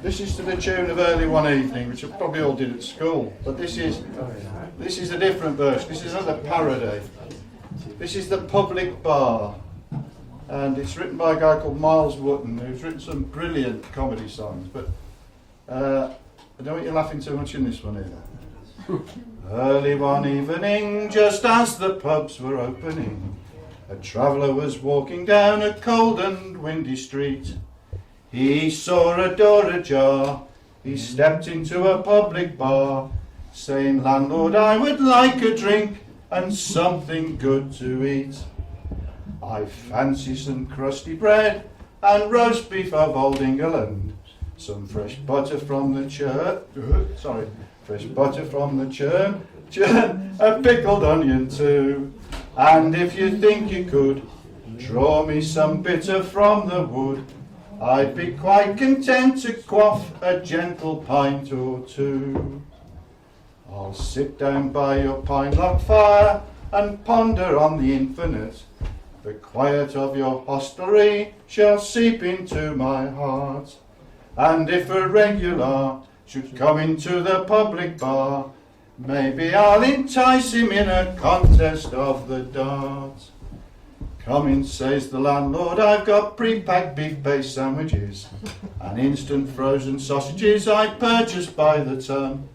This is to the tune of Early One Evening, which I probably all did at school. But this is a different version. This is another parody. This is The Public Bar, and it's written by a guy called Miles Wootton, who's written some brilliant comedy songs. But I don't want you laughing too much in this one either. Early one evening, just as the pubs were opening, a traveller was walking down a cold and windy street. He saw a door ajar, he stepped into a public bar, saying, "Landlord, I would like a drink and something good to eat. I fancy some crusty bread and roast beef of Old England, some fresh butter from the fresh butter from the churn, a pickled onion too. And if you think you could draw me some bitter from the wood, I'd be quite content to quaff a gentle pint or two. I'll sit down by your pine log fire and ponder on the infinite. The quiet of your hostelry shall seep into my heart. And if a regular should come into the public bar, maybe I'll entice him in a contest of the dart. Come in, says the landlord, I've got pre-packed beef-based sandwiches and instant frozen sausages I purchased by the ton.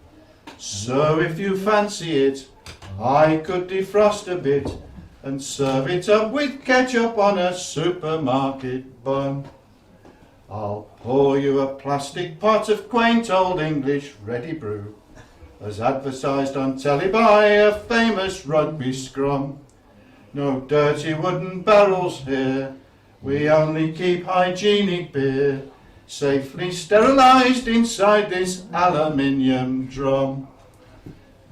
So if you fancy it, I could defrost a bit and serve it up with ketchup on a supermarket bun. I'll pour you a plastic pot of quaint old English ready brew, as advertised on telly by a famous rugby scrum. No dirty wooden barrels here, we only keep hygienic beer, safely sterilised inside this aluminium drum.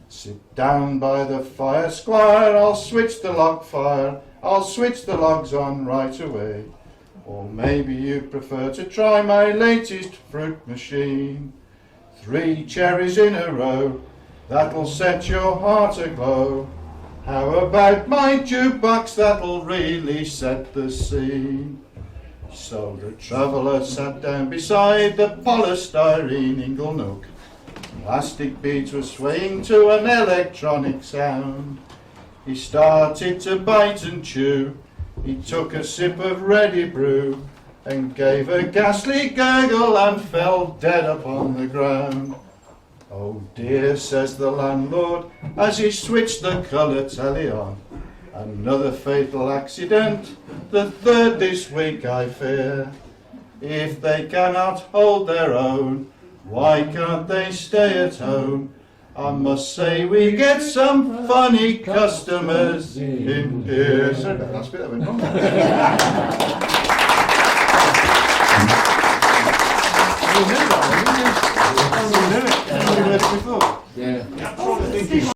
Sit down by the fire, squire, I'll switch the log fire, I'll switch the logs on right away. Or maybe you prefer to try my latest fruit machine. 3 cherries in a row, that'll set your heart aglow. How about my jukebox, that'll really set the scene. So the traveller sat down beside the polystyrene ingle nook. Plastic beads were swaying to an electronic sound. He started to bite and chew. He took a sip of ready brew and gave a ghastly gurgle and fell dead upon the ground. Oh dear, says the landlord, as he switched the colour telly on. Another fatal accident, the 3rd this week I fear. If they cannot hold their own, why can't they stay at home? I must say we get some funny customers in here. Sorry about that last bit, that went wrong. You knew that, didn't you? You knew it. You knew it before. Yeah.